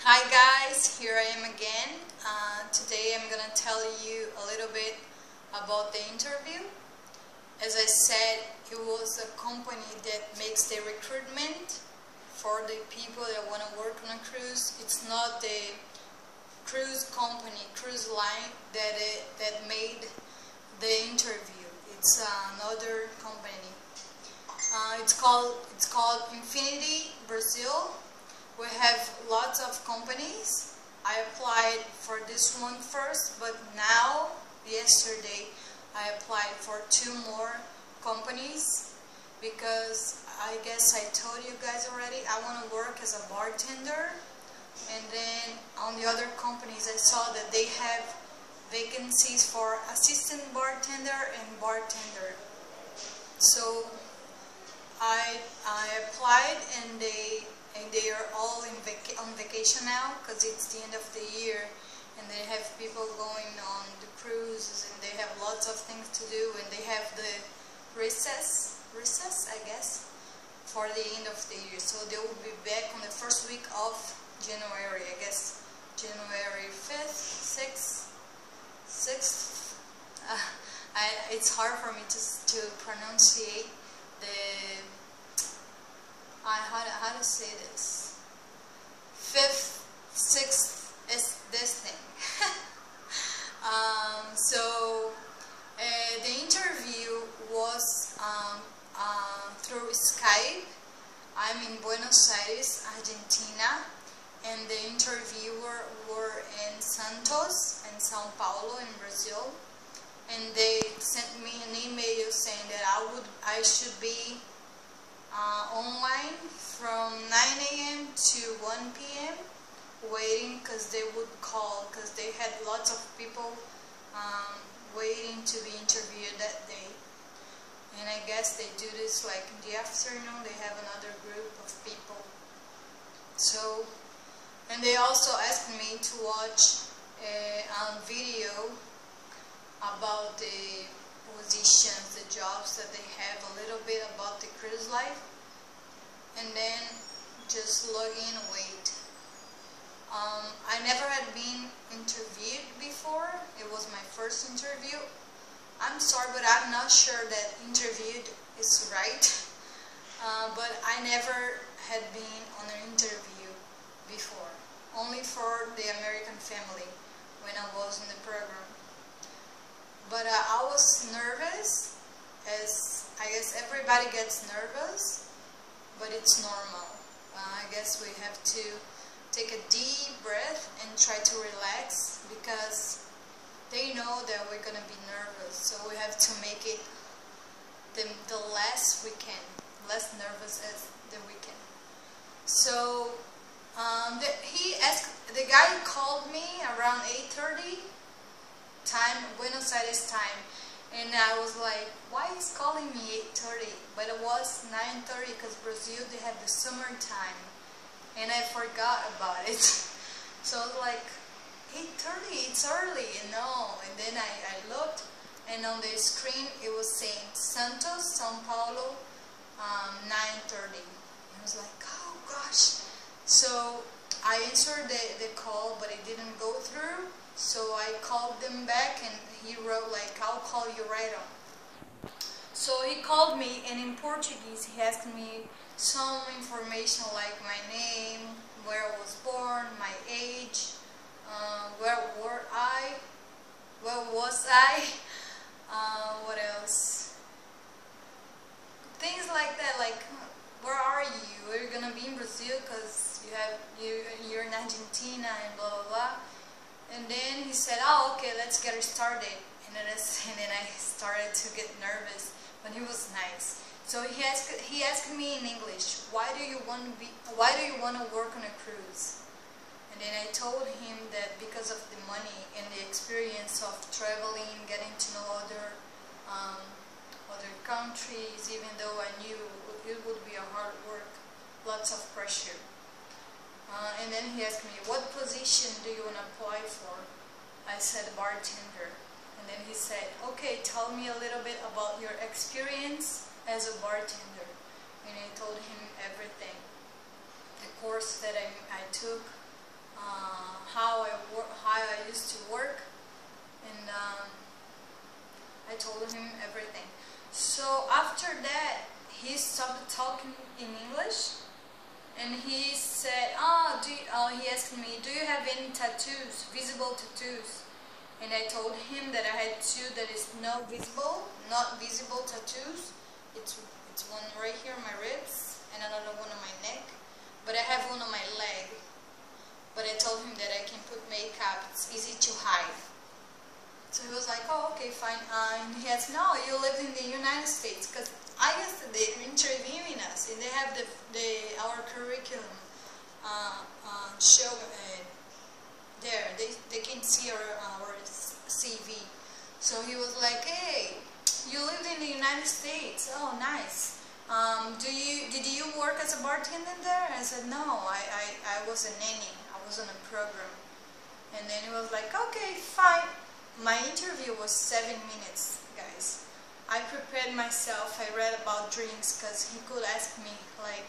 Hi guys, here I am again. Today I'm gonna tell you a little bit about the interview. As I said, it was a company that makes the recruitment for the people that want to work on a cruise. It's not the cruise company, cruise line that made the interview. It's another company. It's called Infinity Brazil. We have lots of companies. I applied for this one first, but now, yesterday, I applied for 2 more companies because I guess I told you guys already, I want to work as a bartender. And then on the other companies, I saw that they have vacancies for assistant bartender and bartender. So I applied, and they are all on vacation now because it's the end of the year, and they have people going on the cruises, and they have lots of things to do, and they have the recess I guess, for the end of the year. So they will be back on the first week of January, I guess January 5th, 6th. It's hard for me to pronunciate the how to say this. 5th, 6th is this thing. So the interview was through Skype. I'm in Buenos Aires, Argentina, and the interviewer were in Santos and São Paulo in Brazil. And they sent me an email saying that I should be online from 9 a.m. to 1 p.m. waiting, because they would call, because they had lots of people waiting to be interviewed that day. And I guess they do this like in the afternoon, they have another group of people. So, and they also asked me to watch a video about the positions, the jobs that they have, a little bit about the cruise life, and then just log in and wait. I never had been interviewed before. It was my first interview. I'm sorry, but I'm not sure that interviewed is right. But I never had been on an interview before, only for the American family when I was in the program. But I was nervous, as I guess everybody gets nervous, but it's normal. I guess we have to take a deep breath and try to relax, because they know that we're going to be nervous, so we have to make it the less we can, less nervous as we can. So the guy called me around 8:30 time, Buenos Aires time, and I was like, why is calling me 8:30? But it was 9:30 because Brazil, they have the summer time, and I forgot about it. So I was like, 8:30, it's early, you know. And then I looked, and on the screen it was saying Santos, São Paulo, 9:30. I was like, oh gosh. So I answered the call, but it didn't go through. So I called them back, and he wrote like, I'll call you right on. So he called me, and in Portuguese he asked me some information like my name, where I was born, my age, where was I, what else? Things like that, like, where are you? Are you gonna be in Brazil because you're in Argentina and blah blah blah. And then he said, oh, okay, let's get it started. And then I started to get nervous, but he was nice. So he asked me in English, why do you want to work on a cruise? And then I told him that because of the money and the experience of traveling, getting to know other countries, even though I knew it would be a hard work, lots of pressure. And then he asked me, what position do you want to apply for? I said bartender. And then he said, okay, tell me a little bit about your experience as a bartender. And I told him everything. The course that I took, how I used to work, and I told him everything. So after that, he started talking in English, and he said, he asked me, do you have any tattoos, visible tattoos? And I told him that I had two that is not visible tattoos. It's one right here on my ribs and another one on my neck, but I have one on my leg. But I told him that I can put makeup, it's easy to hide. So he was like, oh, okay, fine. And he asked, no, you live in the United States, because I guess they're interviewing us, and they have our curriculum show there. They can see our CV. So he was like, hey, you lived in the United States. Oh, nice. Did you work as a bartender there? I said, no, I was a nanny. I was on a program. And then he was like, okay, fine. My interview was 7 minutes, guys. I prepared myself. I read about drinks, because he could ask me, like,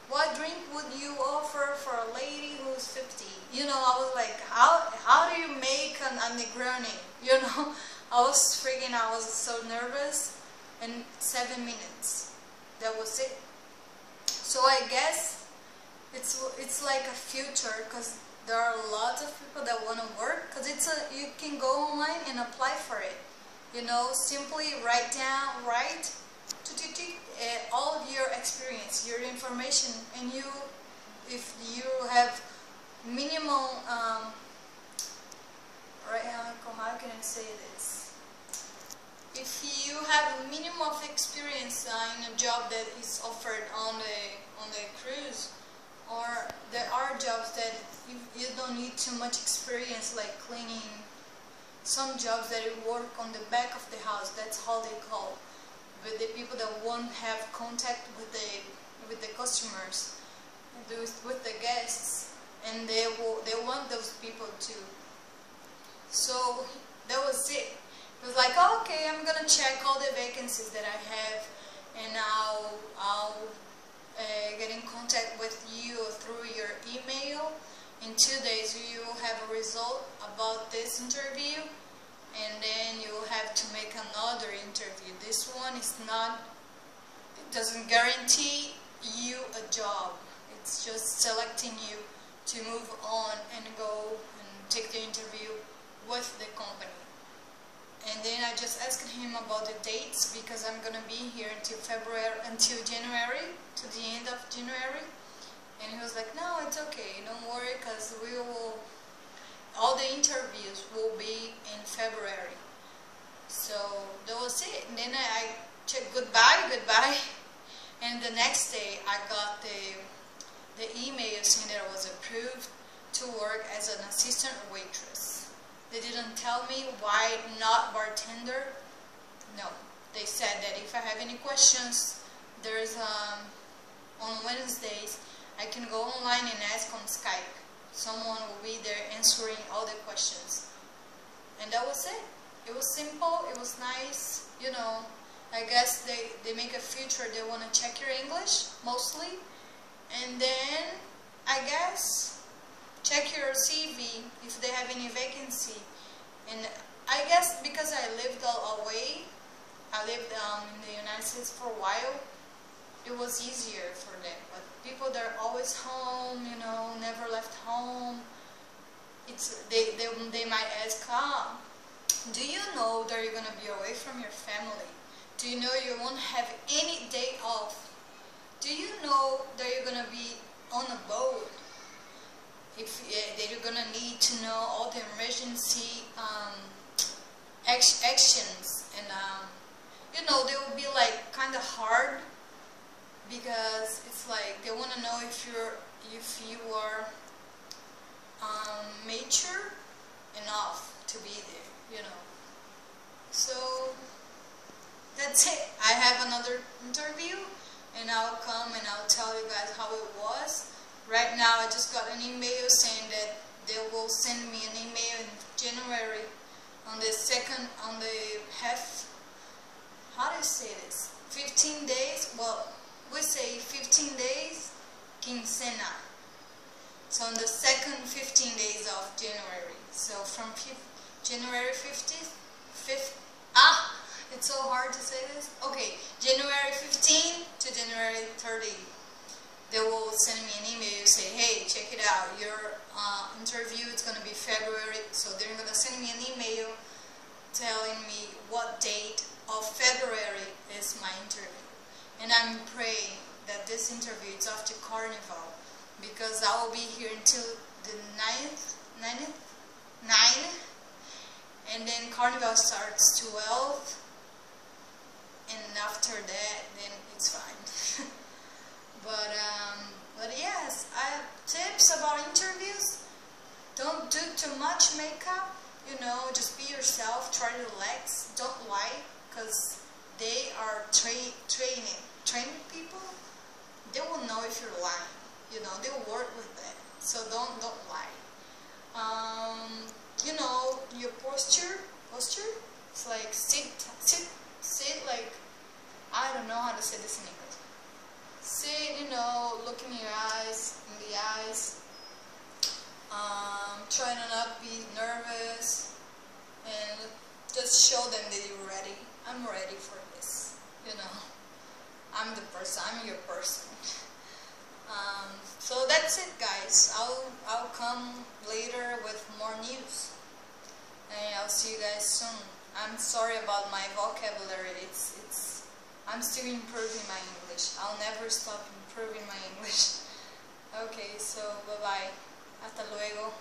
what drink would you offer for a lady who's 50? You know, I was like, how do you make a Negroni? You know, I was freaking out. I was so nervous. And 7 minutes. That was it. So I guess it's like a future, because there are lots of people that want to work, because you can go online and apply for it. You know, simply write all of your experience, your information, and if you have minimal, how can I say this? If you have a minimum of experience in a job that is offered on the cruise, or there are jobs that you don't need too much experience, like cleaning. Some jobs that you work on the back of the house, that's how they call. But the people that won't have contact with the customers, with the guests, and they want those people too. So that was it. It was like, oh, okay, I'm gonna check all the vacancies that I have, and I'll get in contact with you through your email. In 2 days you will have a result about this interview, and then you will have to make another interview. This one is not, it doesn't guarantee you a job. It's just selecting you to move on and go and take the interview with the company. And then I just asked him about the dates, because I'm gonna be here until January, to the end of January. And he was like, no, it's okay, don't worry, because all the interviews will be in February. So that was it. And then I checked goodbye. And the next day I got the email saying that I was approved to work as an assistant waitress. They didn't tell me why not bartender. No, they said that if I have any questions, there's on Wednesdays I can go online and ask on Skype. Someone will be there answering all the questions. And that was it. It was simple, it was nice, you know. I guess they make a future, they want to check your English, mostly. And then, I guess, check your CV if they have any vacancy. And I guess because I lived away, I lived in the United States for a while, it was easier for them. But people that are always home, you know, never left home, they might ask, do you know that you're going to be away from your family? Do you know you won't have any day off? Do you know that you're going to be on a boat? That you're going to need to know all the emergency actions, and you know, they will be like kind of hard, because it's like they want to know if you are mature enough to be there, you know. So that's it. I have another interview, and I'll come and I'll tell you guys how it was. Right now I just got an email saying that they will send me an email in January on the how do you say this? 15 days? Well, we say 15 days, quincena. So on the second 15 days of January. So from January 5th, it's so hard to say this. Okay, January 15 to January 30. They will send me an email, say, hey, check it out, your interview is going to be February, so they're going to send me an email telling me what date of February is my interview. And I'm praying that this interview is after Carnival, because I will be here until the 9th, and then Carnival starts 12th, and after that, then it's fine. But yes, I have tips about interviews. Don't do too much makeup, you know, just be yourself, try to relax, don't lie, because they are trained people. They will know if you're lying, you know, they will work with that, so don't lie. You know, your posture, it's like sit like, I don't know how to say this in English. Sit, you know, look in the eyes. Try to not be nervous, and just show them that you're ready. I'm ready for this, you know. I'm your person. So that's it, guys. I'll come later with more news, and I'll see you guys soon. I'm sorry about my vocabulary. I'm still improving my English. I'll never stop improving my English. Okay, so bye bye. Hasta luego.